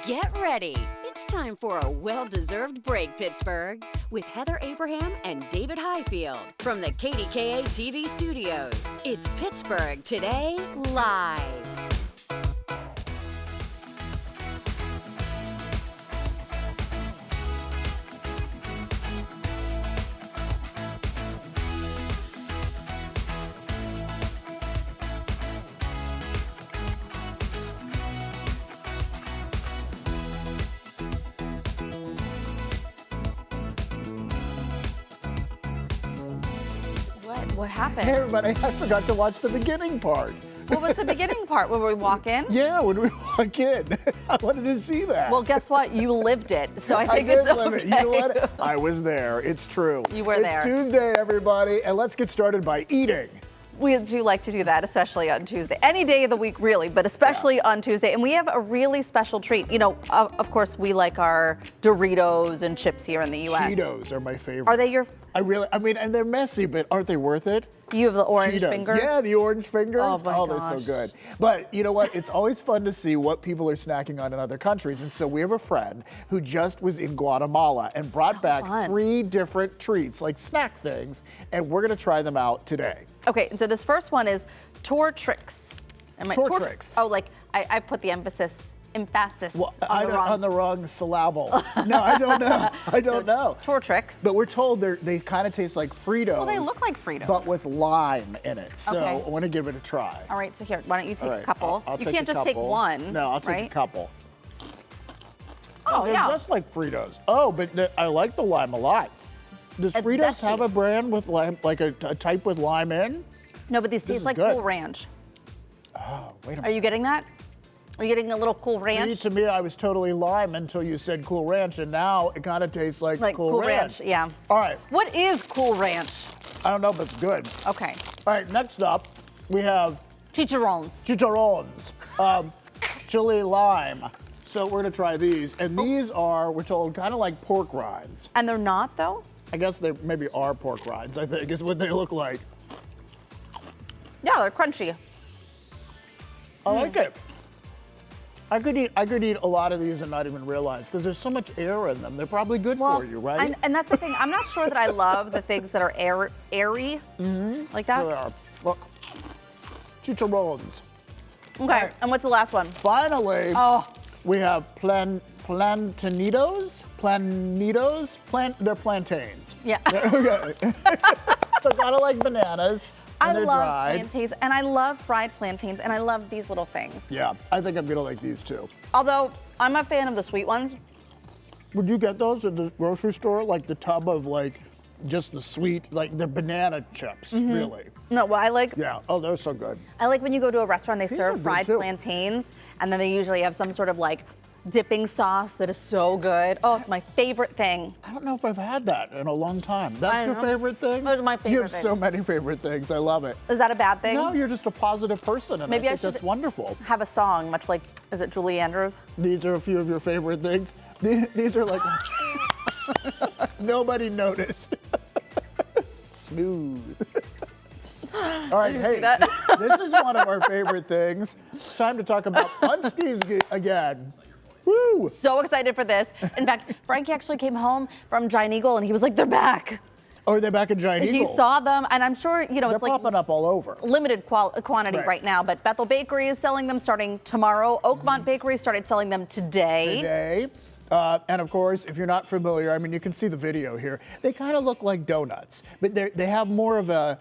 Get ready. It's time for a well-deserved break, Pittsburgh, with Heather Abraham and David Highfield from the KDKA-TV studios. It's Pittsburgh Today Live. What happened? Hey everybody, I forgot to watch the beginning part. What was the beginning part? When we walk in? Yeah, when we walk in. I wanted to see that. Well, guess what? You lived it, so I think did it's live okay. it. You know what? I was there. It's true. You were there. It's Tuesday, everybody, and let's get started by eating. We do like to do that, especially on Tuesday. Any day of the week, really, but especially on Tuesday. And we have a really special treat. You know, of course, we like our Doritos and chips here in the U.S. Cheetos are my favorite. Are they your? I mean, and they're messy, but aren't they worth it? You have the orange Cheetos. fingers? Yeah, the orange fingers. Oh, my they're gosh. so good. But you know what? It's always fun to see what people are snacking on in other countries. And so we have a friend who just was in Guatemala and brought back fun. 3 different treats, like snack things, and we're going to try them out today. Okay, so this first one is Tortrix. Tortrix. Oh, like I put the emphasis Well, on on the wrong syllable. No, I don't know. I don't know. Tortrix. But we're told they kind of taste like Fritos. Well, they look like Fritos. But with lime in it. So Okay. I want to give it a try. All right, so here, why don't you take All a right, couple? I'll You take can't a just take couple. one. No, I'll take right? a couple. Oh, They're yeah. just like Fritos. Oh, but I like the lime a lot. Does It's Fritos zesty. have a brand with lime, like a type with lime in? No, but these This taste is like good. Cool Ranch. Oh, wait a Are minute. you getting that? Are you getting a little Cool Ranch? See, to me, I was totally lime until you said Cool Ranch, and now it kind of tastes like Cool Ranch, yeah. All right. What is Cool Ranch? I don't know, but it's good. Okay. All right, next up, we have Chicharrones. chicharrones, chili lime. So we're gonna try these, and these are, we're told, kind of like pork rinds. And they're not, though? I guess they maybe are pork rinds, I think, is what they look like. Yeah, they're crunchy. I like it. I could eat a lot of these and not even realize, because there's so much air in them. They're probably good for you, right? And that's the thing. I'm not sure that I love the things that are airy, like that. They are. Look, chicharrones. Okay, right. and what's the last one? Finally, Oh, we have plantanitos. They're plantains. yeah. Okay. So kind of like bananas, and I they're love dried. plantains, and I love fried plantains, and I love these little things. Yeah, I think I'm gonna like these too. Although, I'm a fan of the sweet ones. Would you get those at the grocery store? Like the tub of like just the sweet, like the banana chips, really? No, well, I like Yeah. Oh, they're so good. when you go to a restaurant, they These are serve good, fried too. plantains, and then they usually have some sort of like dipping sauce that is so good. Oh, it's my favorite thing. I don't know if I've had that in a long time. That's your know. favorite thing? Those are my You favorite have things. so many favorite things. I love it. Is that a bad thing? No, you're just a positive person, and Maybe I I think should- that's wonderful. Have a song, much like, is it Julie Andrews? These are a few of your favorite things. These are like nobody noticed. Smooth. All right, hey, this is one of our favorite things. It's time to talk about Paczkis again. Woo! So excited for this. In fact, Frankie actually came home from Giant Eagle and he was like, they're back. Oh, are they back in Giant Eagle? He saw them, and I'm sure, you know, They're it's like popping up all over. limited quantity Right. right now, but Bethel Bakery is selling them starting tomorrow. Oakmont Bakery started selling them today. Today. And of course, if you're not familiar, I mean, you can see the video here. They kind of look like donuts, but they have more of the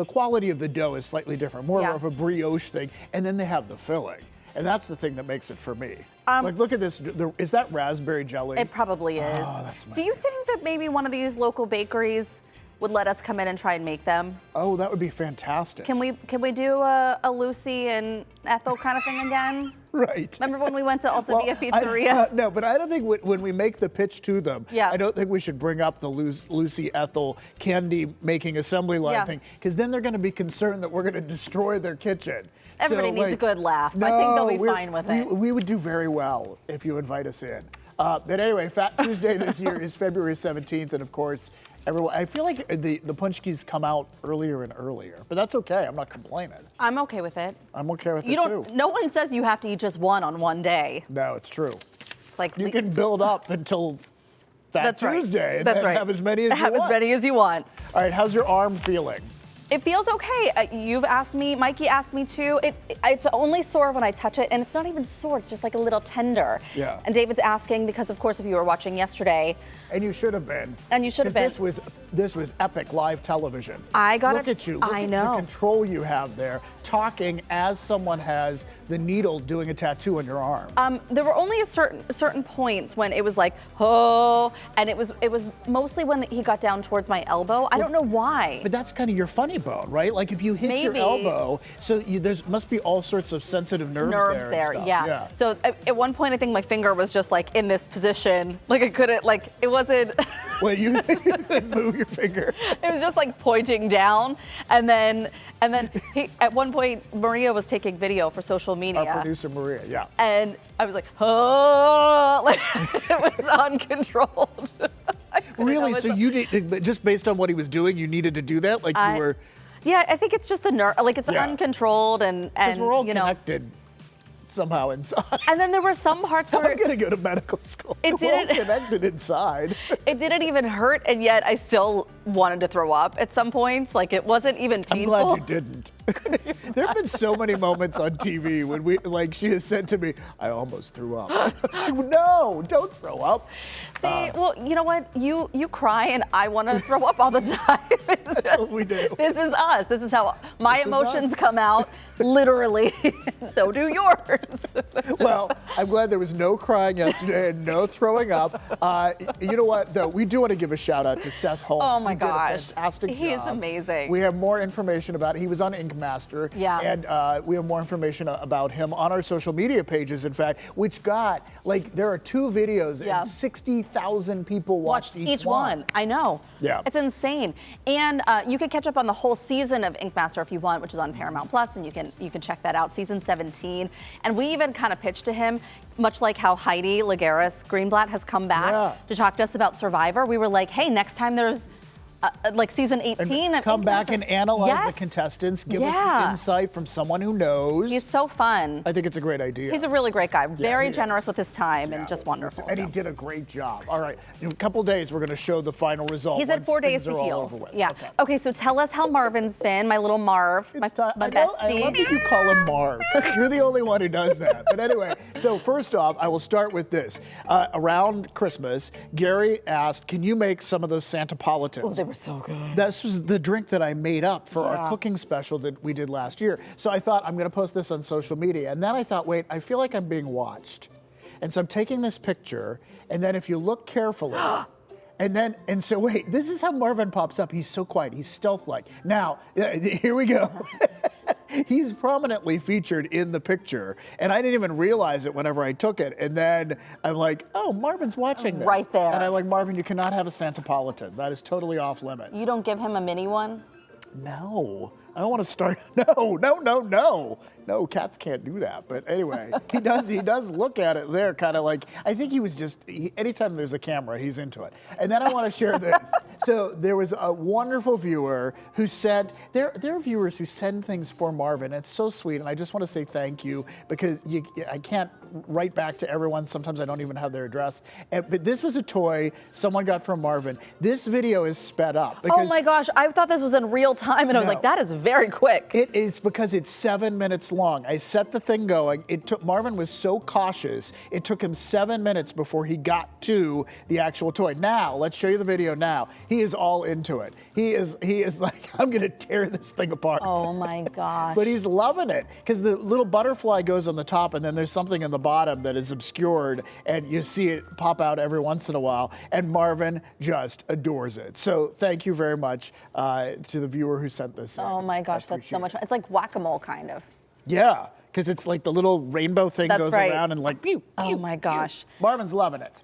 quality of the dough is slightly different, more Yeah. of a brioche thing, and then they have the filling. And that's the thing that makes it for me. Like, look at this. Is that raspberry jelly? It probably is. Oh, that's my Do you think that maybe one of these local bakeries would let us come in and try and make them? Oh, that would be fantastic. Can we do a Lucy and Ethel kind of thing again? Right. Remember when we went to Alta Via Pizzeria? No, but I don't think when we make the pitch to them, Yeah. I don't think we should bring up the Lucy Ethel candy making assembly line Yeah. thing, because then they're going to be concerned that we're going to destroy their kitchen. Everybody needs a good laugh. I think they'll be fine with it. We would do very well if you invite us in. But anyway, Fat Tuesday this year is February 17th, and of course, everyone. I feel like the Paczkis come out earlier and earlier, but that's okay. I'm not complaining. I'm okay with it. I'm okay with it Too. too. No one says you have to eat just one on one day. No, it's true. It's like You can build up until Fat Tuesday and That's then right. have as many as you want. Have as many as you want. All right, how's your arm feeling? It feels okay. You've asked me, Mikey asked me too. It's only sore when I touch it, and it's not even sore. It's just like a little tender. Yeah. And David's asking because, of course, if you were watching yesterday, And you should have been. And you should have been. This was epic live television. I got Look at you. Look I at know. the control you have there, talking as someone has the needle doing a tattoo on your arm. There were only certain points when it was like, oh, and it was mostly when he got down towards my elbow. I don't know why. But that's kind of your funny bone, right? Like if you hit your Maybe. elbow, so there must be all sorts of sensitive nerves there. and stuff. Yeah. So at one point, I think my finger was just like in this position, like I couldn't, like it wasn't. Well, you didn't move your finger. It was just like pointing down, and then he, at one point Maria was taking video for social media. Our producer Maria, yeah. And I was like, oh, like it was uncontrolled. Really? So you did, just based on what he was doing, you needed to do that? Like you were. Yeah, I think it's just the nerve, like it's Yeah. uncontrolled and Because we're all you know. connected somehow inside. And then there were some parts where I'm gonna go to medical school. It We're all didn't- connected inside. it didn't even hurt, and yet I still wanted to throw up at some points. Like it wasn't even I'm painful. glad you didn't. There have been so many moments on TV when she has said to me, I almost threw up. No, don't throw up. See, well, you know what? You cry, and I want to throw up all the time. It's That's what we do. This is us. This is how my This is emotions us. come out, literally. So do yours. Well, I'm glad there was no crying yesterday and no throwing up. You know what, though? We do want to give a shout out to Seth Holmes. Oh, my who did a gosh. fantastic He is job. amazing. We have more information about it. He was on Ink Master. Yeah. And we have more information about him on our social media pages, in fact, which got, like, there are 2 videos Yeah. and 60,000 people watched each one. I know. Yeah. It's insane. And you can catch up on the whole season of Ink Master if you want, which is on Paramount Plus, and you can check that out, season 17. And we even kind of pitched to him, much like how Heidi Lagaris Greenblatt has come back to talk to us about Survivor. We were like, hey, next time there's like season 18 And come Ink back Master. and analyze Yes. the contestants, give us Yeah. the insight from someone who knows. He's so fun. I think it's a great idea. He's a really great guy, very he generous is. with his time and Yeah. just wonderful. And he so. did a great job. All right, in a couple days, we're going to show the final result. He said once 4 days things to are all heal. over with. Yeah. Okay. Okay, so tell us how Marvin's been, my little Marv, my It's time. my I bestie. love that you call him Marv. You're the only one who does that. But anyway, so first off, I will start with this. Around Christmas, Gary asked, can you make some of those Santapolitans? Oh, they were so good. This was the drink that I made up for our cooking special that we did last year. So I thought, I'm going to post this on social media. And then I thought, wait, I feel like I'm being watched. And so I'm taking this picture, and then if you look carefully, and so wait, this is how Marvin pops up. He's so quiet. He's stealth-like. Now, here we go. He's prominently featured in the picture, and I didn't even realize it whenever I took it. And then I'm like, oh, Marvin's watching this. Right there. And I'm like, Marvin, you cannot have a Santapolitan. That is totally off limits. You don't give him a mini one? No, I don't want to start. No, cats can't do that. But anyway, he does look at it there kind of like, I think he was just, anytime there's a camera, he's into it. And then I want to share this. So there was a wonderful viewer who sent, there are viewers who send things for Marvin. It's so sweet. And I just want to say thank you because I can't write back to everyone. Sometimes I don't even have their address. But this was a toy someone got from Marvin. This video is sped up. Oh my gosh, I thought this was in real time, and I was No. like, that is very quick. It's because it's 7 minutes long. I set the thing going. Marvin was so cautious. It took him 7 minutes before he got to the actual toy. Now, let's show you the video now. He is all into it. He is like, I'm going to tear this thing apart. Oh my gosh. But he's loving it because the little butterfly goes on the top and then there's something in the bottom that is obscured and you see it pop out every once in a while. And Marvin just adores it. So thank you very much to the viewer who sent this in. Oh my gosh, that's so much fun. It's like whack-a-mole kind of. Yeah, because it's like the little rainbow thing That's goes right. around and like, pew, Oh pew, my pew. gosh. Marvin's loving it.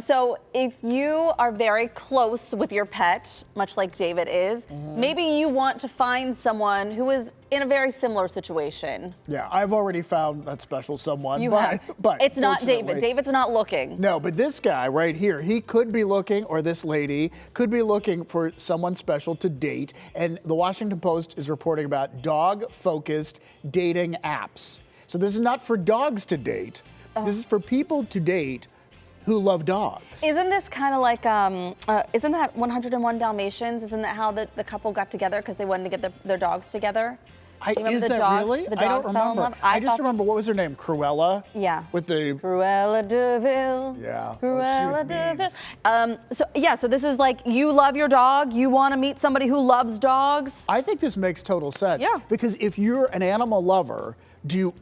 So if you are very close with your pet, much like David is, maybe you want to find someone who is in a very similar situation. Yeah, I've already found that special someone. You but, have. But it's not David. fortunately- David's not looking. No, but this guy right here, he could be looking, or this lady could be looking for someone special to date. And the Washington Post is reporting about dog-focused dating apps. So this is not for dogs to date. This is for people to date who love dogs. Isn't this kind of like, isn't that 101 Dalmatians? Isn't that how the couple got together because they wanted to get their dogs together? Is that really? The I don't dogs fell in remember. love? I just remember, what was her name? Cruella? Yeah. With the... Cruella de Vil. Yeah. Cruella Oh, de she Vil. So this is like, you love your dog, you want to meet somebody who loves dogs. I think this makes total sense. Yeah. Because if you're an animal lover, you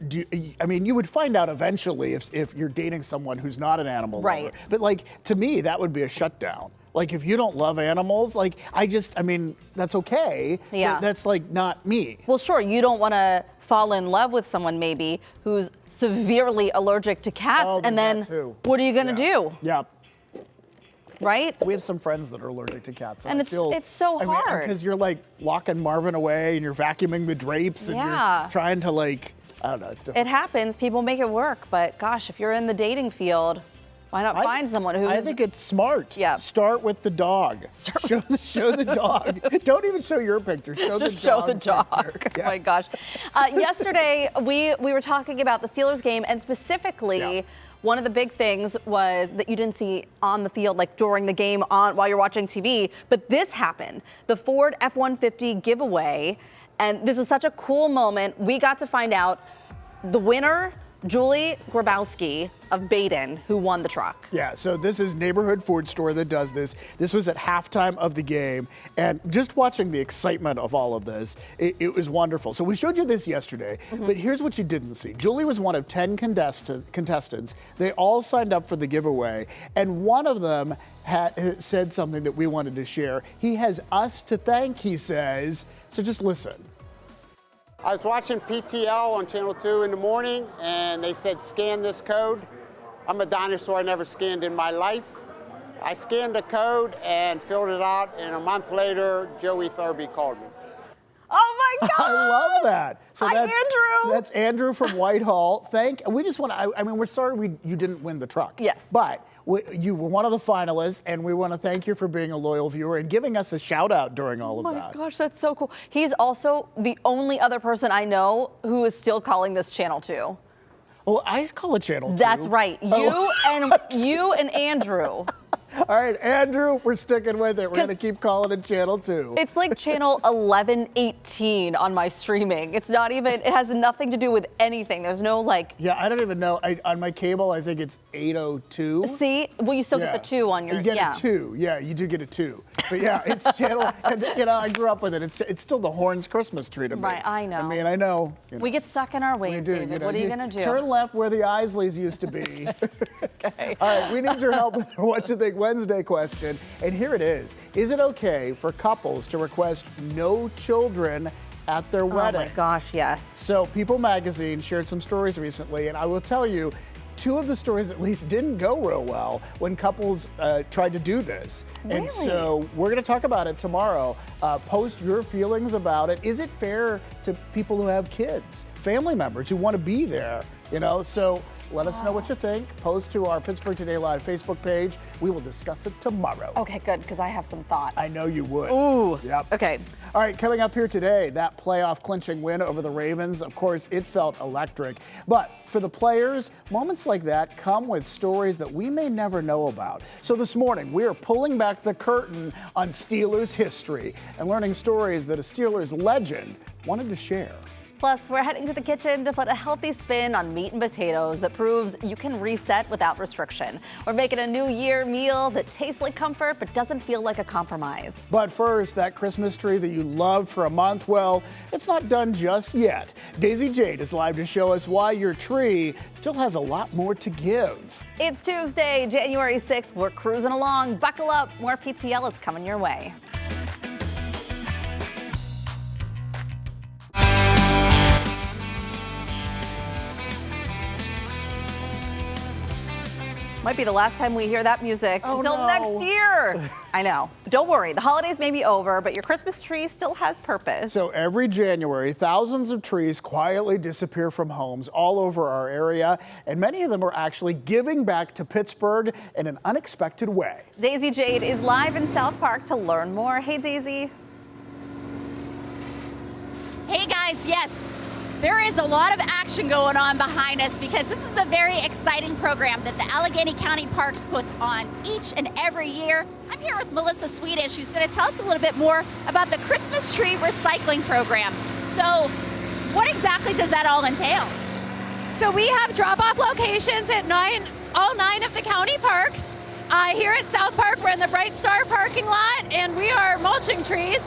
would find out eventually if you're dating someone who's not an animal Right. lover. But like, to me, that would be a shutdown. Like, if you don't love animals, like, that's okay. Yeah. But that's like not me. Well, sure, you don't want to fall in love with someone maybe who's severely allergic to cats, Oh, and there's then that too. what are you going to do, Yeah. right? We have some friends that are allergic to cats. And I it's feel, so hard. Because you're like locking Marvin away and you're vacuuming the drapes and Yeah. you're trying to like, I don't know, it's different. It happens, people make it work, but gosh, if you're in the dating field, why not find someone who I is- think it's smart. Yeah. Start with the dog. Show the dog. Don't even show your picture. Just show the dog. Picture. Oh my Yes. gosh. Yesterday, we were talking about the Steelers game, and specifically, Yeah. one of the big things was that you didn't see on the field, like during the game while you're watching TV, but this happened. The Ford F-150 giveaway, and this was such a cool moment. We got to find out the winner, Julie Grabowski of Baden, who won the truck. Yeah, so this is neighborhood Ford store that does this. This was at halftime of the game, and just watching the excitement of all of this, it was wonderful. So we showed you this yesterday, but here's what you didn't see. Julie was one of 10 contestants. They all signed up for the giveaway, and one of them said something that we wanted to share. He has us to thank, he says, so just listen. I was watching PTL on Channel 2 in the morning, and they said, scan this code. I'm a dinosaur, I never scanned in my life. I scanned the code and filled it out, and a month later, Joey Thurby called me. Oh my God! I love that. So Hi, that's Andrew. That's Andrew from Whitehall. We just want to, we're sorry you didn't win the truck. Yes. But you were one of the finalists, and we want to thank you for being a loyal viewer and giving us a shout out during all of Oh my that. gosh, that's so cool. He's also the only other person I know who is still calling this Channel 2. Well, I call it Channel 2. That's right. You and Andrew. All right, Andrew, we're sticking with it. We're going to keep calling it Channel 2. It's like channel 1118 on my streaming. It's not even, it has nothing to do with anything. There's no like. Yeah, I don't even know. On my cable, I think it's 802. See? Well, you still Yeah. get the 2 on your, You get yeah. a 2. Yeah, you do get a 2. But yeah, it's channel, and, I grew up with it. It's still the Horns Christmas tree to me. Right, I know. I know. We get stuck in our We ways, do, David. What are you going to do? Turn left where the Isleys used to be. Okay. All right, we need your help with the What You Think Wednesday question. And here it is. Is it okay for couples to request no children at their wedding? Oh my gosh, yes. So People Magazine shared some stories recently, and I will tell you, 2 of the stories at least didn't go real well when couples tried to do this. Really? And so we're going to talk about it tomorrow. Post your feelings about it. Is it fair to people who have kids, family members who want to be there? So let us know what you think. Post to our Pittsburgh Today Live Facebook page. We will discuss it tomorrow. Okay, good, because I have some thoughts. I know you would. Ooh. Yep. Okay. All right, coming up here today, that playoff clinching win over the Ravens. Of course, it felt electric. But for the players, moments like that come with stories that we may never know about. So this morning, we are pulling back the curtain on Steelers history and learning stories that a Steelers legend wanted to share. Plus, we're heading to the kitchen to put a healthy spin on meat and potatoes that proves you can reset without restriction. We're making a New Year meal that tastes like comfort but doesn't feel like a compromise. But first, that Christmas tree that you loved for a month, well, it's not done just yet. Daisy Jade is live to show us why your tree still has a lot more to give. It's Tuesday, January 6th. We're cruising along. Buckle up. More PTL is coming your way. Might be the last time we hear that music until no. next year. I know. Don't worry, the holidays may be over, but your Christmas tree still has purpose. So every January, thousands of trees quietly disappear from homes all over our area, and many of them are actually giving back to Pittsburgh in an unexpected way. Daisy Jade is live in South Park to learn more. Hey, Daisy. Hey guys, yes, there is a lot of action going on behind us because this is a very exciting program that the Allegheny County Parks put on each and every year. I'm here with Melissa Swedish, who's going to tell us a little bit more about the Christmas tree recycling program. So what exactly does that all entail? So we have drop-off locations at all nine of the county parks. Here at South Park, we're in the Bright Star parking lot, and we are mulching trees.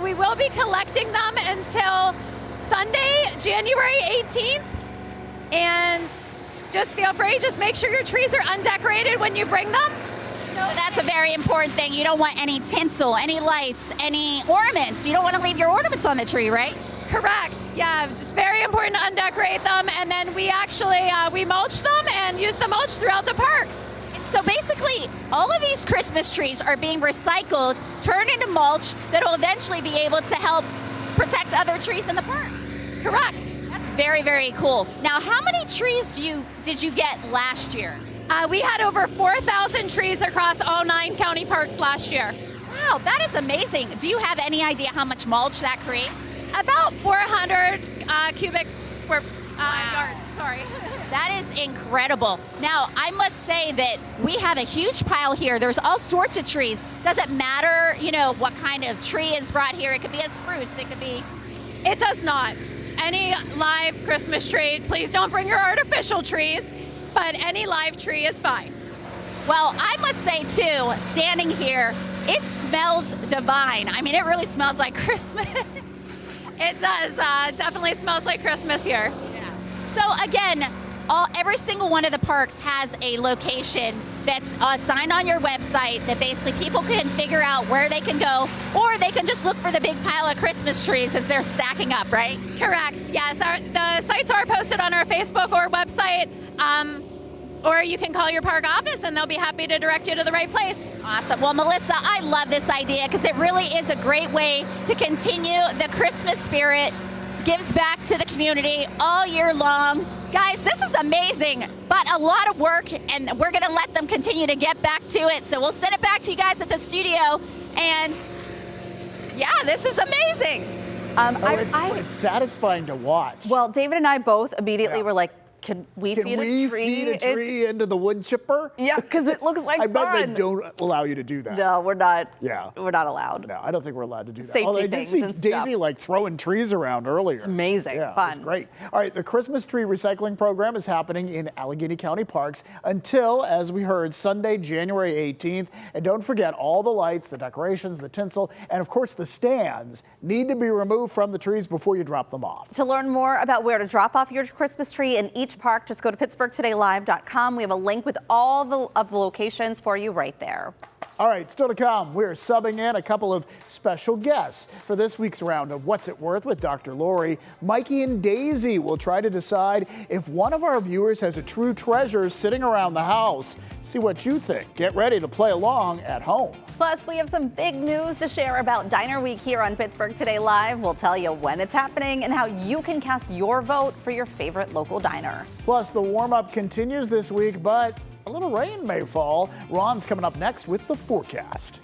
We will be collecting them until Sunday, January 18th. And just feel free, just make sure your trees are undecorated when you bring them. So that's a very important thing. You don't want any tinsel, any lights, any ornaments. You don't want to leave your ornaments on the tree, right? Correct. Yeah, it's very important to undecorate them. And then we actually, we mulch them and use the mulch throughout the parks. So basically, all of these Christmas trees are being recycled, turned into mulch that will eventually be able to help protect other trees in the park. Correct. That's very, very cool. Now, how many trees did you get last year? We had over 4,000 trees across all 9 county parks last year. Wow, that is amazing. Do you have any idea how much mulch that creates? About 400 cubic square yards, sorry. That is incredible. Now, I must say that we have a huge pile here. There's all sorts of trees. Doesn't matter, what kind of tree is brought here. It could be a spruce, it could be... It does not. Any live Christmas tree, please don't bring your artificial trees, but any live tree is fine. Well, I must say too, standing here, it smells divine. I mean, it really smells like Christmas. It does, definitely smells like Christmas here. Yeah. So again, every single one of the parks has a location that's assigned on your website that basically people can figure out where they can go, or they can just look for the big pile of Christmas trees as they're stacking up, right? Correct, yes. The sites are posted on our Facebook or website, or you can call your park office and they'll be happy to direct you to the right place. Awesome. Well, Melissa, I love this idea because it really is a great way to continue the Christmas spirit, gives back to the community all year long. Guys, this is amazing, but a lot of work, and we're going to let them continue to get back to it. So we'll send it back to you guys at the studio, and yeah, this is amazing. It's satisfying to watch. Well, David and I both immediately were like, can we feed a tree into the wood chipper? Yeah, because it looks like I fun. bet they don't allow you to do that. No, we're not. Yeah. We're not allowed. No, I don't think we're allowed to do that. Safety Although I did see things and Daisy stuff. throwing trees around earlier. It's amazing. Yeah, fun. It's great. All right, the Christmas tree recycling program is happening in Allegheny County parks until, as we heard, Sunday, January 18th. And don't forget, all the lights, the decorations, the tinsel, and of course the stands need to be removed from the trees before you drop them off. To learn more about where to drop off your Christmas tree in each park, just go to PittsburghTodayLive.com. We have a link with all of the locations for you right there. All right, still to come, we're subbing in a couple of special guests for this week's round of What's It Worth with Dr. Lori. Mikey and Daisy will try to decide if one of our viewers has a true treasure sitting around the house. See what you think. Get ready to play along at home. Plus, we have some big news to share about Diner Week here on Pittsburgh Today Live. We'll tell you when it's happening and how you can cast your vote for your favorite local diner. Plus, the warm-up continues this week, but a little rain may fall. Ron's coming up next with the forecast.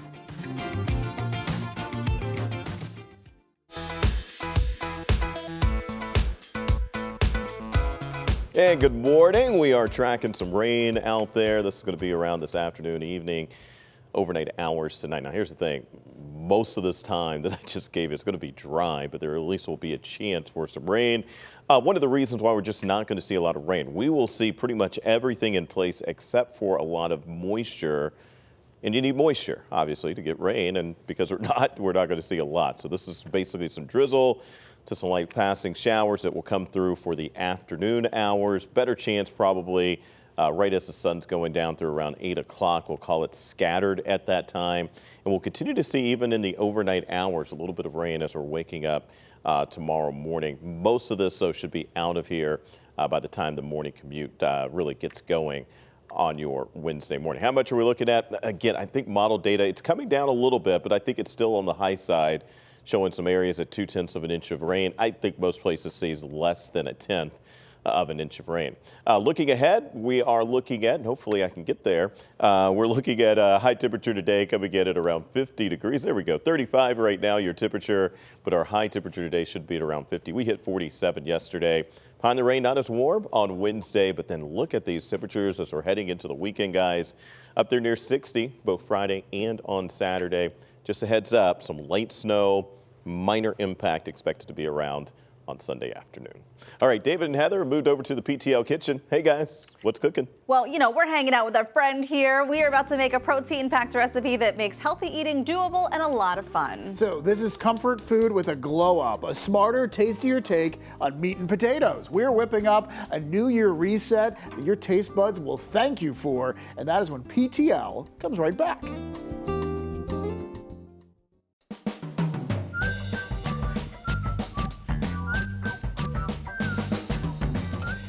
And good morning. We are tracking some rain out there. This is going to be around this afternoon, evening, overnight hours tonight. Now, here's the thing. Most of this time that I just gave you, it's going to be dry, but there at least will be a chance for some rain. One of the reasons why we're just not going to see a lot of rain, we will see pretty much everything in place except for a lot of moisture. And you need moisture, obviously, to get rain. And because we're not going to see a lot. So this is basically some drizzle to some light passing showers that will come through for the afternoon hours. Better chance probably right as the sun's going down through around 8 o'clock. We'll call it scattered at that time. And we'll continue to see even in the overnight hours a little bit of rain as we're waking up tomorrow morning. Most of this, though, should be out of here by the time the morning commute really gets going on your Wednesday morning. How much are we looking at? Again, I think model data, it's coming down a little bit, but I think it's still on the high side, showing some areas at 0.2 of an inch of rain. I think most places sees less than 1/10 of an inch of rain. Looking ahead, we are looking at, and hopefully I can get there, we're looking at a high temperature today coming in at around 50 degrees. There we go, 35 right now, your temperature, but our high temperature today should be at around 50. We hit 47 yesterday. Behind the rain, not as warm on Wednesday, but then look at these temperatures as we're heading into the weekend, guys. Up there near 60, both Friday and on Saturday. Just a heads up, some late snow, minor impact expected to be around on Sunday afternoon. All right, David and Heather moved over to the PTL kitchen. Hey guys, what's cooking? Well, you know, we're hanging out with our friend here. We are about to make a protein-packed recipe that makes healthy eating doable and a lot of fun. So this is comfort food with a glow up, a smarter, tastier take on meat and potatoes. We're whipping up a New Year reset that your taste buds will thank you for, and that is when PTL comes right back.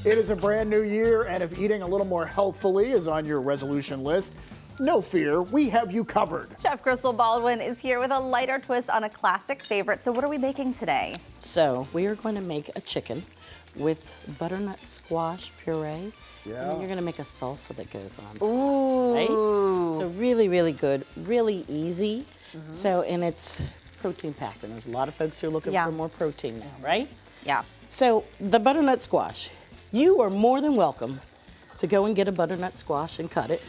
It is a brand new year, and if eating a little more healthfully is on your resolution list, no fear, we have you covered. Chef Crystal Baldwin is here with a lighter twist on a classic favorite. So what are we making today? So we are going to make a chicken with butternut squash puree. Yeah. And you're going to make a salsa that goes on. Ooh. Right? So really, really good, really easy. So, and it's protein packed, and there's a lot of folks who are looking for more protein now, right? Yeah. So the butternut squash, you are more than welcome to go and get a butternut squash and cut it.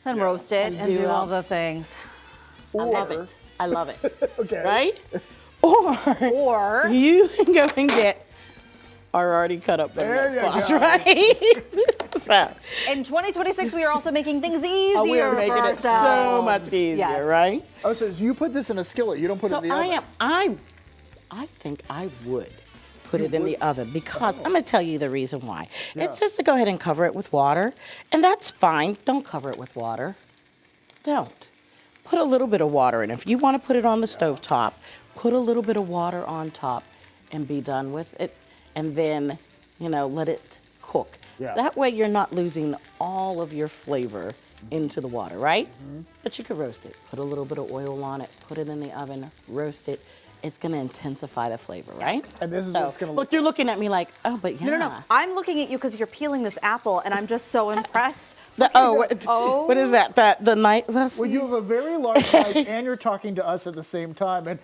And roast it and do all the things. I love it. I love it. Okay. Right? Or You can go and get our already cut up butternut There you squash, go. right? So, in 2026, we are also making things easier we are making for it so ourselves. much easier, Yes. right? Oh, so you put this in a skillet, you don't put it So in the oven? I think I would put it in the oven because I'm going to tell you the reason why. It says to go ahead and cover it with water, and that's fine. Don't cover it with water. Don't. Put a little bit of water in. If you want to put it on the stove top, put a little bit of water on top and be done with it, and then, you know, let it cook. Yeah. That way you're not losing all of your flavor into the water, right? But you could roast it. Put a little bit of oil on it, put it in the oven, roast it. It's going to intensify the flavor, right? And this is what it's going to look. You're looking at me like, oh, but yeah. No. I'm looking at you because you're peeling this apple, and I'm just so impressed. What is that? The knife? Well, you have a very large knife, and you're talking to us at the same time, and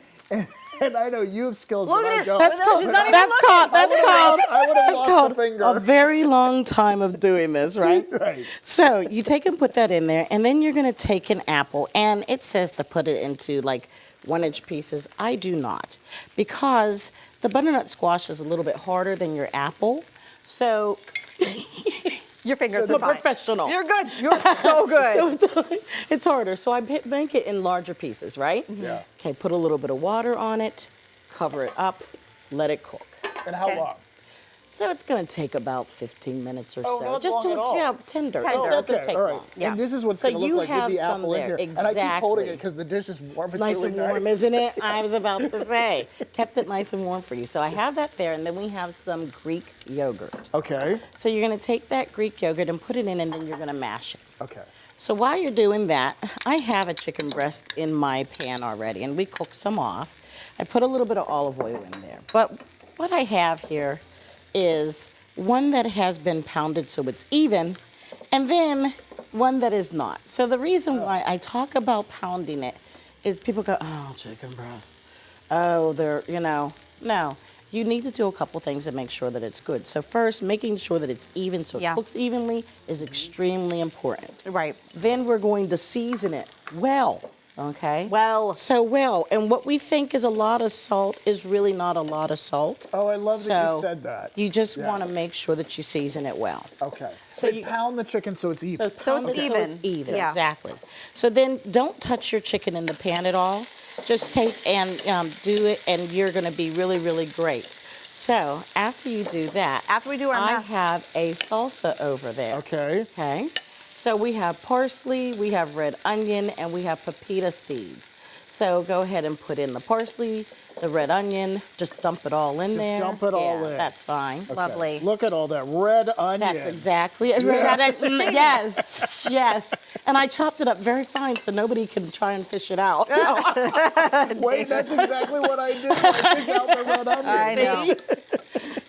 I know you have skills Look that at I her. don't. That's called- But not even That's called. I would have lost a finger. A very long time of doing this, right? Right. So you take and put that in there, and then you're going to take an apple, and it says to put it into like 1-inch pieces. I do not, because the butternut squash is a little bit harder than your apple. So Your fingers I'm are a fine. professional. You're good. You're so good. So it's harder. So I make it in larger pieces, right? Yeah. Okay, put a little bit of water on it, cover it up, let it cook. And how long? So it's going to take about 15 minutes or Oh, so. not Just long to at all. tender. Tender. It doesn't Okay, take all right. long. Yeah. And this is what's So going to you look like with have the some apple in there. here. And I keep holding it Exactly. because the dish is warm. It's nice and warm, nice. isn't it? I was about to say. Kept it nice and warm for you. So I have that there, and then we have some Greek yogurt. Okay. So you're going to take that Greek yogurt and put it in, and then you're going to mash it. Okay. So while you're doing that, I have a chicken breast in my pan already, and we cooked some off. I put a little bit of olive oil in there. But what I have here is one that has been pounded so it's even, and then one that is not. So the reason why I talk about pounding it is people go, oh, chicken breast. Oh, no. You need to do a couple things to make sure that it's good. So first, making sure that it's even so it cooks evenly is extremely important. Right. Then we're going to season it well, okay? Well. And what we think is a lot of salt is really not a lot of salt. Oh, I love that you So said that. You just Yeah. want to make sure that you season it well. Okay. So So you- pound the chicken so it's even. Pound it even. So it's even, Yeah. exactly. So then don't touch your chicken in the pan at all. Just take and do it, and you're going to be really, really great. So after you do that, After we do our I mash. have a salsa over there. Okay. Okay. So we have parsley, we have red onion, and we have pepita seeds. So go ahead and put in the parsley, the red onion, just dump it all in there. Just dump it all in. That's fine. Okay. Lovely. Look at all that red onion. That's exactly it. Yes, yes. And I chopped it up very fine so nobody can try and fish it out. Wait, that's exactly what I did. I picked out the red onion. I know.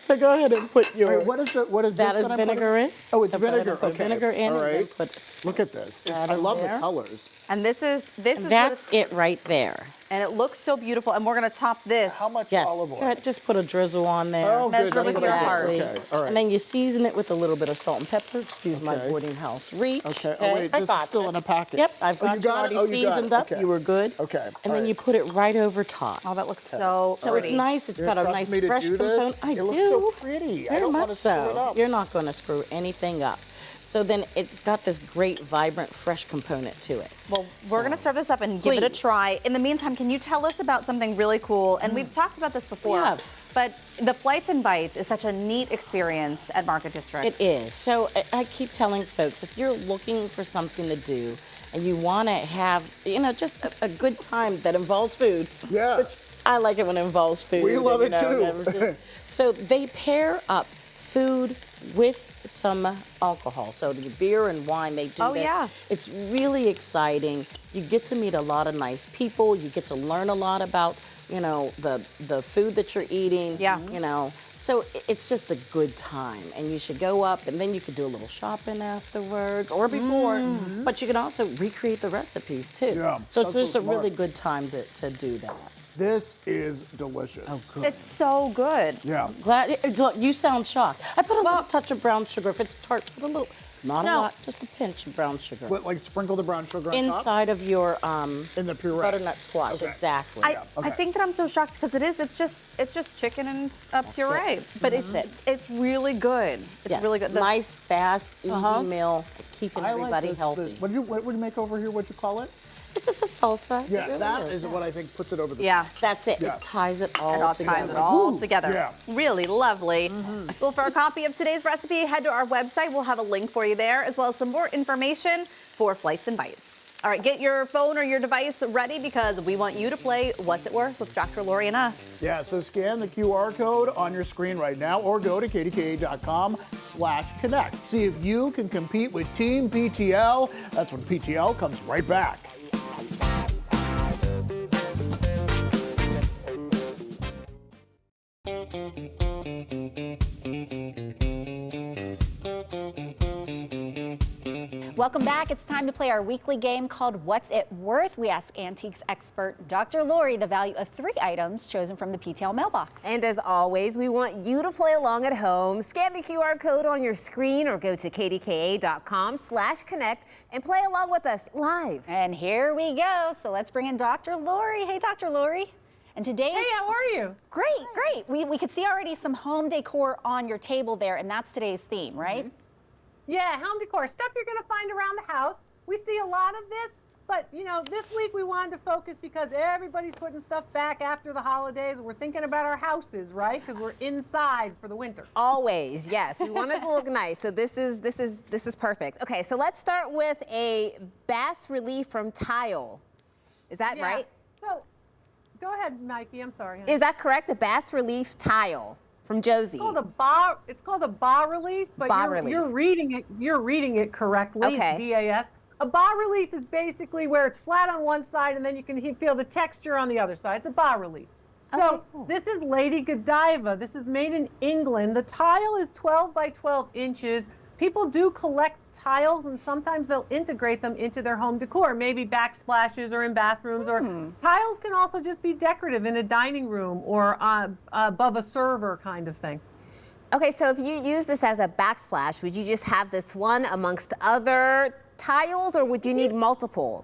So go ahead and put your. Wait, what is that this? is vinegar in. Oh, it's So go ahead vinegar. and put Okay. vinegar in. All And then right. put Look at this. that I in love there. the colors. And this is what That's it's, it right there. and it looks so beautiful. And we're gonna top this. How much Yes. olive Go oil? ahead, just put a drizzle on there. Oh, Measure good. with That's your what I heart. did. Okay. All right. And then you season it with a little bit of salt and pepper. Excuse my Okay. boarding house reach. Okay. Oh, wait. I This is got still you. in a packet. Yep, I've Oh, got you you got it? already Oh, you got it. seasoned up. Okay. You were good. Okay. And all then right. you put it right over top. Oh, that looks so So pretty. it's nice. It's You got a trust nice me to fresh do this? component. I It do. looks so pretty. I Very don't much want to screw it so. up. You're not going to screw anything up. So then it's got this great, vibrant, fresh component to it. Well, we're going to serve this up and give it a Please. try. In the meantime, can you tell us about something really cool? And we've talked about this before. We have. But the Flights and Bites is such a neat experience at Market District. It is. So I keep telling folks, if you're looking for something to do and you want to have, just a good time that involves food, Yeah. which I like it when it involves food. We love and, it too. everything. So they pair up food with some alcohol. So the beer and wine, they do Oh, that. yeah. It's really exciting. You get to meet a lot of nice people. You get to learn a lot about, the food that you're eating. Yeah. So it's just a good time, and you should go up, and then you could do a little shopping afterwards or before, but you can also recreate the recipes too. Yeah, So that's it's just so a really smart. good time to do that. This is delicious. Oh, good. It's so good. Yeah. Look, you sound shocked. I put a little touch of brown sugar. If it's tart, put a little, not a No. lot, just a pinch of brown sugar. What, like sprinkle the brown sugar on top? Inside of your In the puree. butternut squash, Okay. exactly. I okay. think that I'm so shocked because it's just chicken and a puree. But it's really good. It's Yes, really good. The- nice, fast, easy Uh-huh. meal, keeping I like everybody this, healthy. What would you make over here? What'd you call it? It's just a salsa. It Yeah, really that is, is what I think puts it over the yeah. That's it. Yeah. It ties it all It all together. ties it all together. Yeah. Really lovely. Well, for a copy of today's recipe, head to our website. We'll have a link for you there, as well as some more information for Flights and Bites. All right, get your phone or your device ready because we want you to play What's It Worth with Dr. Lori and us. Yeah, so scan the QR code on your screen right now or go to KDKA.com/connect. See if you can compete with Team PTL. That's when PTL comes right back. Welcome back. It's time to play our weekly game called What's It Worth? We ask antiques expert Dr. Lori the value of 3 items chosen from the PTL mailbox. And as always, we want you to play along at home. Scan the QR code on your screen or go to KDKA.com/connect and play along with us live. And here we go. So let's bring in Dr. Lori. Hey, Dr. Lori. And today's Hey, how are you? great, great. We could see already some home decor on your table there, and that's today's theme, right? Yeah, home decor, stuff you're gonna find around the house. We see a lot of this, but this week we wanted to focus because everybody's putting stuff back after the holidays, and we're thinking about our houses, right? Because we're inside for the winter. Always, yes. We want it to look nice. So this is perfect. Okay, so let's start with a bas relief from tile. Is that Yeah. right? So, go ahead, Mikey. I'm sorry. Is that correct? A bas relief tile from Josie. It's called a bas relief, but Bas you're relief. reading it correctly. Okay. It's BAS. A bas relief is basically where it's flat on one side and then you can feel the texture on the other side. It's a bas relief. So Okay, cool. this is Lady Godiva. This is made in England. The tile is 12 by 12 inches. People do collect tiles and sometimes they'll integrate them into their home decor, maybe backsplashes or in bathrooms, or tiles can also just be decorative in a dining room or above a server kind of thing. Okay, so if you use this as a backsplash, would you just have this one amongst other tiles or would you need multiple?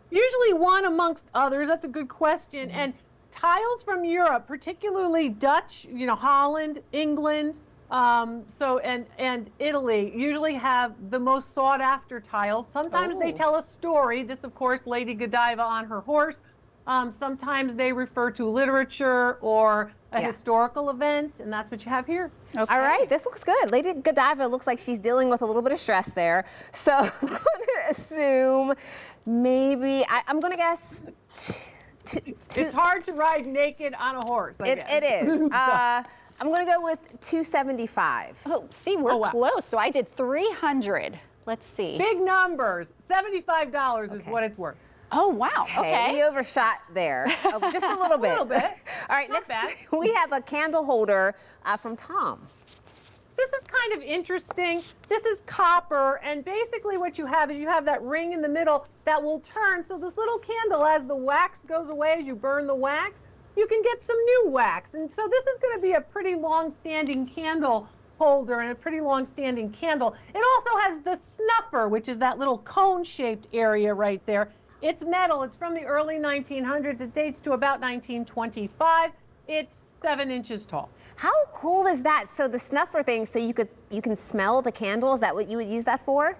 Usually one amongst others. That's a good question. And tiles from Europe, particularly Dutch, Holland, England, and Italy, usually have the most sought after tiles. Sometimes they tell a story. This, of course, Lady Godiva on her horse. Sometimes they refer to literature or a historical event, and that's what you have here. Okay. All right, this looks good. Lady Godiva looks like she's dealing with a little bit of stress there. So I'm going to assume maybe, I'm going to guess It's hard to ride naked on a horse. It is. I'm going to go with 275. Oh, see, we're close. So I did 300. Let's see. Big numbers. $75 is what it's worth. Oh, wow. Okay. We overshot there just a little bit. A little bit. All right, Not next bad. we have a candle holder from Tom. This is kind of interesting. This is copper, and basically what you have is you have that ring in the middle that will turn. So this little candle, as the wax goes away, as you burn the wax, you can get some new wax. And so this is going to be a pretty long-standing candle holder and a pretty long-standing candle. It also has the snuffer, which is that little cone-shaped area right there. It's metal. It's from the early 1900s. It dates to about 1925. It's 7 inches tall. How cool is that? So the snuffer thing, so you can smell the candle. Is that what you would use that for?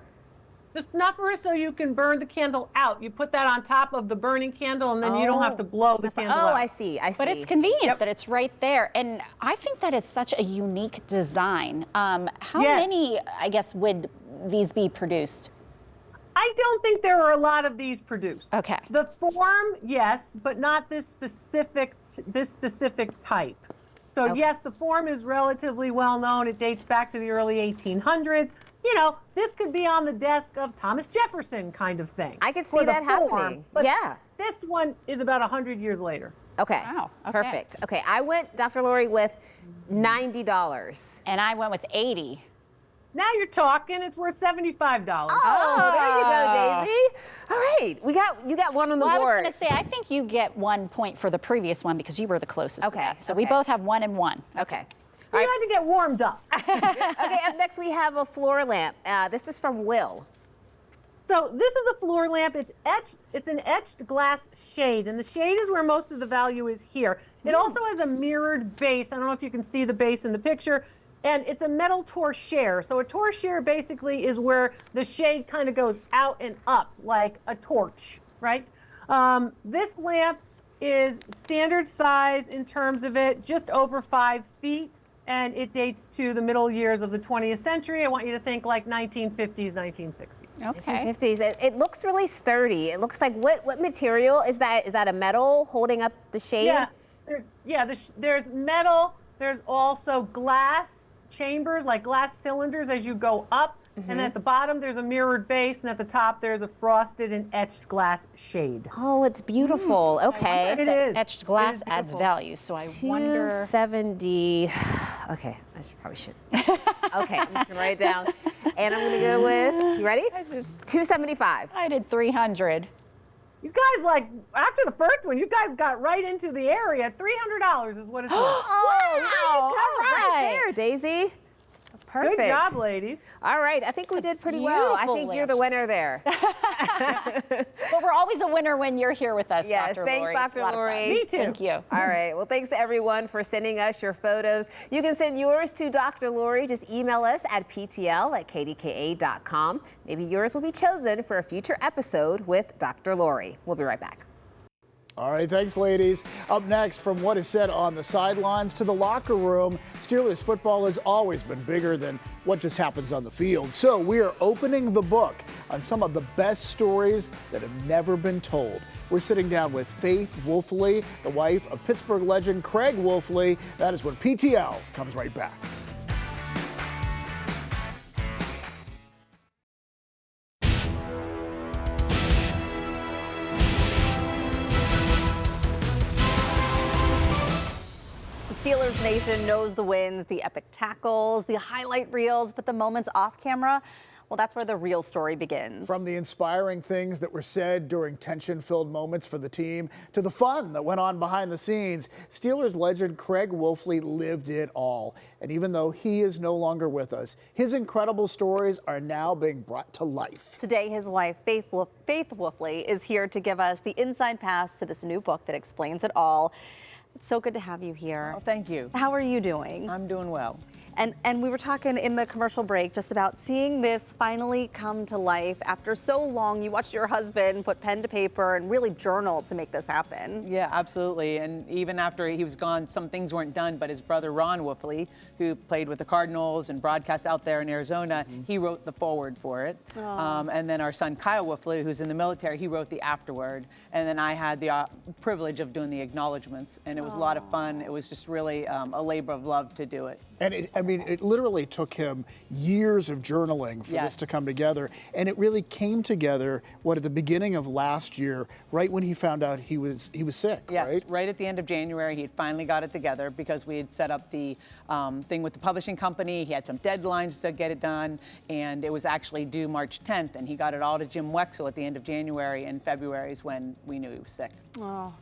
The snuffer is so you can burn the candle out. You put that on top of the burning candle, and then you don't have to blow the candle out. Oh, I see. But it's convenient that it's right there. And I think that is such a unique design. How many, I guess, would these be produced? I don't think there are a lot of these produced. Okay. The form, yes, but not this specific type. So yes, the form is relatively well known. It dates back to the early 1800s. You know, this could be on the desk of Thomas Jefferson kind of thing. I could see that happening. But yeah. This one is about 100 years later. Okay. Wow. Okay. Perfect. Okay, I went, Dr. Lori, with $90. And I went with 80. Now you're talking. It's worth $75. Oh, there you go, Daisy. All right, you got one on the Well, board. I was going to say, I think you get 1 point for the previous one because you were the closest to that. So we okay. both have 1 and 1. Okay. We had to get warmed up. Okay, up next we have a floor lamp. This is from Will. So this is a floor lamp. It's etched. It's an etched glass shade, and the shade is where most of the value is here. It also has a mirrored base. I don't know if you can see the base in the picture. And it's a metal torchère. So a torchère basically is where the shade kind of goes out and up like a torch, right? This lamp is standard size in terms of it, just over 5 feet. And it dates to the middle years of the 20th century. I want you to think like 1950s, 1960s. Okay. 1950s. It looks really sturdy. It looks like, what material is that? Is that a metal holding up the shade? Yeah, there's metal. There's also glass chambers, like glass cylinders as you go up. And at the bottom, there's a mirrored base. And at the top, there's a frosted and etched glass shade. Oh, it's beautiful. Okay. It is. Etched glass adds value. So I wonder. 270. Okay, probably should. Okay, I'm just gonna write it down. And I'm gonna go with, you ready? 275. I did 300. You guys, like, after the first one, you guys got right into the area. $300 is what it's worth. Wow. Right there, Daisy. Perfect. Good job, ladies. All right, I think we did pretty well. I think you're the winner there. But we're always a winner when you're here with us, Yes, Dr. thanks, Lori. Dr. Lori. Me too. Thank you. All right, well, thanks to everyone for sending us your photos. You can send yours to Dr. Lori. Just email us at ptl@kdka.com. Maybe yours will be chosen for a future episode with Dr. Lori. We'll be right back. All right, thanks, ladies. Up next, from what is said on the sidelines to the locker room, Steelers football has always been bigger than what just happens on the field. So we are opening the book on some of the best stories that have never been told. We're sitting down with Faith Wolfley, the wife of Pittsburgh legend Craig Wolfley. That is when PTL comes right back. Steelers Nation knows the wins, the epic tackles, the highlight reels, but the moments off camera, well, that's where the real story begins. From the inspiring things that were said during tension-filled moments for the team to the fun that went on behind the scenes, Steelers legend Craig Wolfley lived it all. And even though he is no longer with us, his incredible stories are now being brought to life. Today, his wife, Faith Wolfley, is here to give us the inside pass to this new book that explains it all. It's so good to have you here. Oh, thank you. How are you doing? I'm doing well. And we were talking in the commercial break just about seeing this finally come to life after so long. You watched your husband put pen to paper and really journal to make this happen. Yeah, absolutely. And even after he was gone, some things weren't done, but his brother Ron Wolfley, who played with the Cardinals and broadcast out there in Arizona, he wrote the foreword for it. And then our son Kyle Wolfley, who's in the military, he wrote the afterword. And then I had the privilege of doing the acknowledgments, and it was a lot of fun. It was just really a labor of love to do it. And it literally took him years of journaling for this to come together. And it really came together, at the beginning of last year, right when he found out he was sick, yes, right at the end of January, he had finally got it together because we had set up the thing with the publishing company. He had some deadlines to get it done, and it was actually due March 10th, and he got it all to Jim Wexell at the end of January, and February is when we knew he was sick. Oh,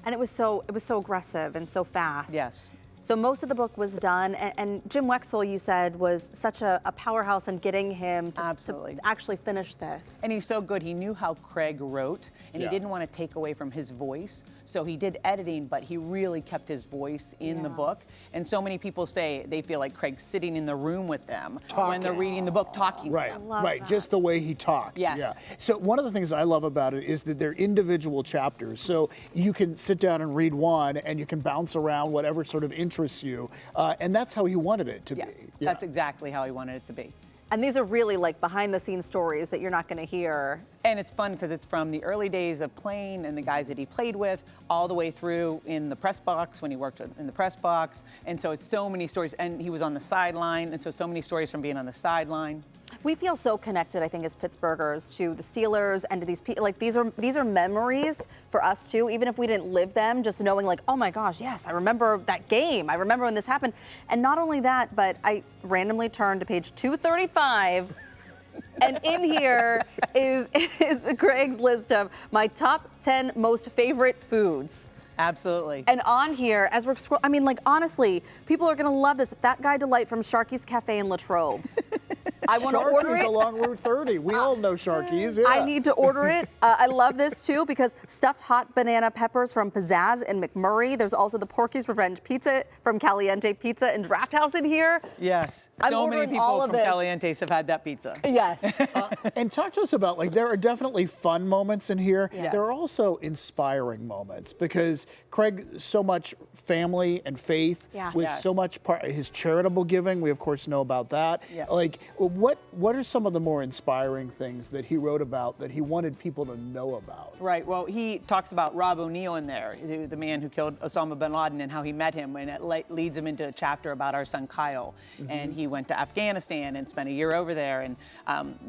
and it was so aggressive and so fast. Yes. So most of the book was done, and Jim Wexell, you said, was such a powerhouse in getting him to actually finish this. And he's so good. He knew how Craig wrote, and he didn't want to take away from his voice. So he did editing, but he really kept his voice in the book. And so many people say they feel like Craig's sitting in the room with them when they're reading the book, talking right, to them. Right, just the way he talked. Yes. Yeah. So one of the things I love about it is that they're individual chapters. So you can sit down and read one, and you can bounce around whatever sort of interests you. And that's how he wanted it to be. Yeah. That's exactly how he wanted it to be. And these are really like behind the scenes stories that you're not going to hear. And it's fun because it's from the early days of playing and the guys that he played with all the way through in the press box when he worked in the press box. And so it's so many stories. And he was on the sideline. And so many stories from being on the sideline. We feel so connected, I think, as Pittsburghers to the Steelers and to these people. Like these are memories for us too, even if we didn't live them. Just knowing, like, oh my gosh, yes, I remember that game. I remember when this happened. And not only that, but I randomly turned to page 235, and in here is Craig's list of my top 10 most favorite foods. Absolutely. And on here, as we're scrolling, I mean, like, honestly, people are going to love this. Fat Guy Delight from Sharky's Cafe in Latrobe. I want to order it. Sharky's along Route 30. We all know Sharky's. Yeah. I need to order it. I love this too because stuffed hot banana peppers from Pizzazz and McMurray. There's also the Porky's Revenge Pizza from Caliente Pizza and Draft House in here. Yes. I'm so many ordering people all of from this. Calientes have had that pizza. Yes. And talk to us about, like, there are definitely fun moments in here. Yes. There are also inspiring moments because Craig, so much family and faith with so much his charitable giving. We, of course, know about that. Yeah. Like, what are some of the more inspiring things that he wrote about that he wanted people to know about? Right. Well, he talks about Rob O'Neill in there, the man who killed Osama bin Laden, and how he met him. And it leads him into a chapter about our son Kyle. And he went to Afghanistan and spent a year over there. And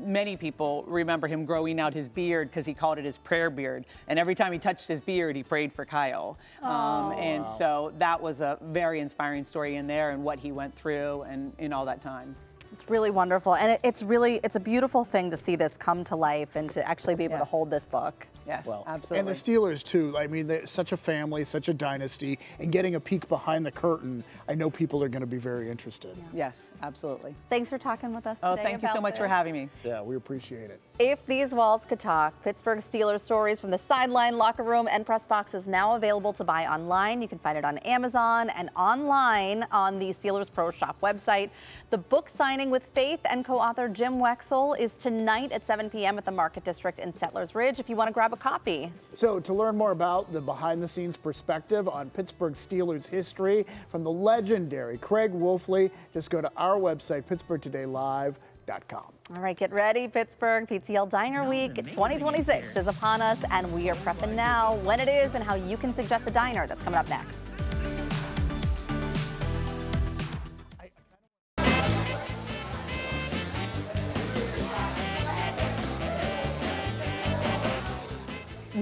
many people remember him growing out his beard because he called it his prayer beard. And every time he touched his beard, he prayed for Kyle. And so that was a very inspiring story in there and what he went through and in all that time. It's really wonderful. And it's a beautiful thing to see this come to life and to actually be able to hold this book. Yes, well, absolutely. And the Steelers, too. I mean, they're such a family, such a dynasty, and getting a peek behind the curtain, I know people are going to be very interested. Yes, absolutely. Thanks for talking with us today. Oh, thank you so much for having me. Yeah, we appreciate it. If These Walls Could Talk, Pittsburgh Steelers stories from the sideline, locker room, and press box is now available to buy online. You can find it on Amazon and online on the Steelers Pro Shop website. The book signing with Faith and co-author Jim Wexell is tonight at 7 p.m. at the Market District in Settlers Ridge if you want to grab a copy. So to learn more about the behind-the-scenes perspective on Pittsburgh Steelers history from the legendary Craig Wolfley, just go to our website, pittsburghtodaylive.com. All right, get ready, Pittsburgh. PTL Diner Week 2026 is upon us, and we are prepping now when it is and how you can suggest a diner. That's coming up next.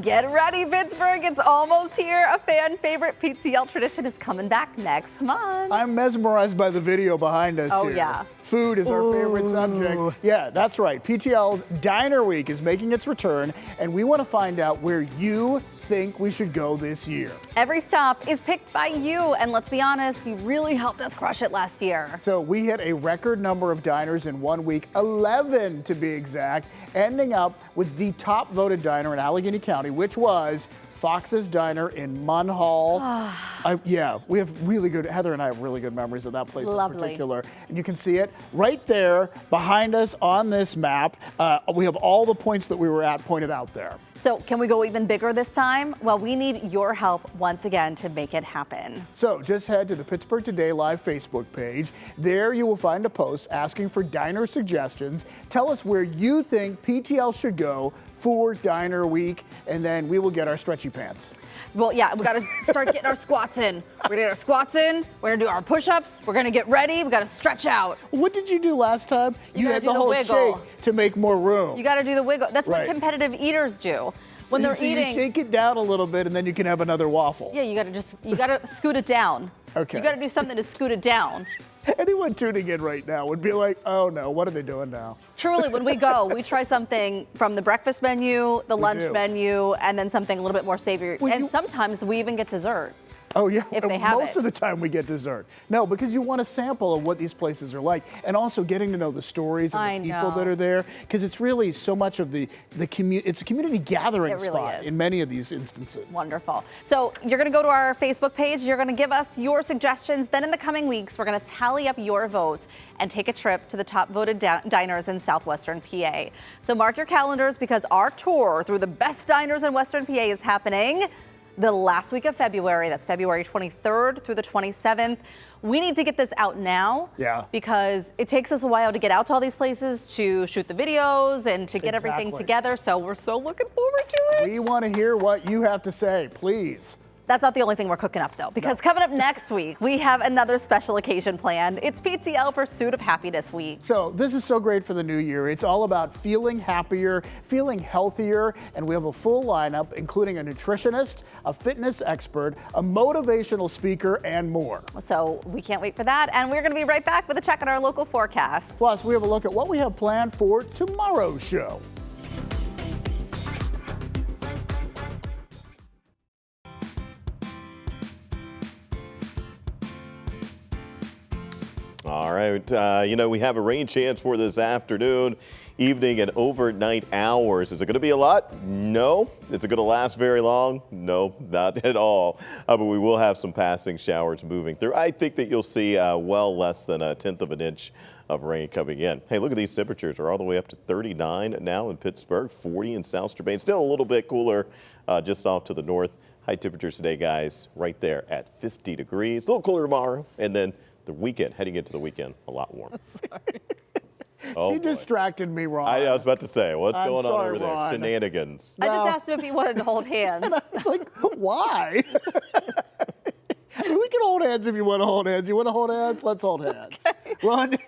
Get ready, Pittsburgh. It's almost here. A fan favorite PTL tradition is coming back next month. I'm mesmerized by the video behind us here. Yeah. Food is our favorite subject. Yeah, that's right. PTL's Diner Week is making its return, and we want to find out where you think we should go this year. Every stop is picked by you, and let's be honest, you really helped us crush it last year. So we hit a record number of diners in 1 week, 11 to be exact, ending up with the top voted diner in Allegheny County, which was Fox's Diner in Munhall. Yeah, we have really good, Heather and I have really good memories of that place in particular. And you can see it right there behind us on this map. We have all the points that we were at pointed out there. So can we go even bigger this time? Well, we need your help once again to make it happen. So just head to the Pittsburgh Today Live Facebook page. There you will find a post asking for diner suggestions. Tell us where you think PTL should go for Diner Week, and then we will get our stretchy pants. Well, yeah, we got to start getting our squats in. We're going to get our squats in. We're going to do our push-ups. We're going to get ready. We got to stretch out. What did you do last time? You had the whole wiggle. shake to make more room. You got to do the wiggle. That's what competitive eaters do. When they're eating, you shake it down a little bit, and then you can have another waffle. Yeah, you got to scoot it down. Okay. You got to do something to scoot it down. Anyone tuning in right now would be like, oh no, what are they doing now? Truly, when we go, we try something from the breakfast menu, the lunch menu, and then something a little bit more savory. And sometimes we even get dessert. Oh yeah, if they have most of the time we get dessert. No, because you want a sample of what these places are like, and also getting to know the stories and the people that are there, because it's really so much of the community. It's a community gathering spot in many of these instances. Wonderful. So you're going to go to our Facebook page. You're going to give us your suggestions. Then in the coming weeks, we're going to tally up your votes and take a trip to the top voted diners in southwestern PA. So mark your calendars, because our tour through the best diners in Western PA is happening the last week of February. That's February 23rd through the 27th. We need to get this out now because it takes us a while to get out to all these places, to shoot the videos and to get everything together. So we're so looking forward to it. We want to hear what you have to say, please. That's not the only thing we're cooking up, though, because coming up next week, we have another special occasion planned. It's PTL Pursuit of Happiness Week. So this is so great for the new year. It's all about feeling happier, feeling healthier, and we have a full lineup, including a nutritionist, a fitness expert, a motivational speaker, and more. So we can't wait for that, and we're going to be right back with a check on our local forecast. Plus, we have a look at what we have planned for tomorrow's show. All right, we have a rain chance for this afternoon, evening, and overnight hours. Is it going to be a lot? No. Is it going to last very long? No, not at all. But we will have some passing showers moving through. I think that you'll see well less than 1/10 of an inch of rain coming in. Hey, look at these temperatures. We're all the way up to 39 now in Pittsburgh, 40 in South Strabane. Still a little bit cooler just off to the north. High temperatures today, guys, right there at 50 degrees. A little cooler tomorrow, and then the weekend, heading into the weekend, a lot warmer. Sorry. She distracted me, Ron. I was about to say, what's going on over there? Ron. Shenanigans. I just asked him if he wanted to hold hands. And I was like, why? I mean, we can hold hands if you want to hold hands. You want to hold hands? Let's hold hands. Okay. Ron.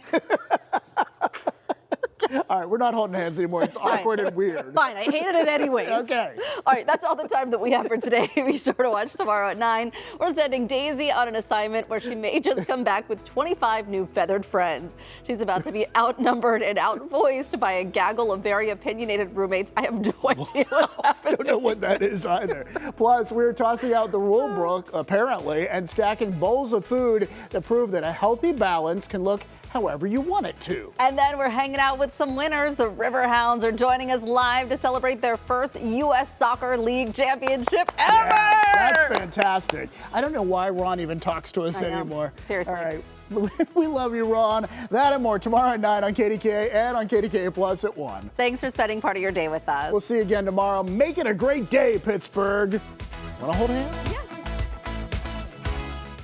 All right, we're not holding hands anymore. It's awkward and weird. Fine, I hated it anyways. Okay. All right, that's all the time that we have for today. Be sure to watch tomorrow at 9. We're sending Daisy on an assignment where she may just come back with 25 new feathered friends. She's about to be outnumbered and outvoiced by a gaggle of very opinionated roommates. I have no idea what's happening. I don't know what that is either. Plus, we're tossing out the rule book, apparently, and stacking bowls of food that prove that a healthy balance can look however you want it to. And then we're hanging out with some winners. The Riverhounds are joining us live to celebrate their first U.S. Soccer League championship ever. Yeah, that's fantastic. I don't know why Ron even talks to us anymore. Seriously. All right. We love you, Ron. That and more tomorrow at 9 on KDKA and on KDKA Plus at 1. Thanks for spending part of your day with us. We'll see you again tomorrow. Make it a great day, Pittsburgh. Want to hold hands? Yes.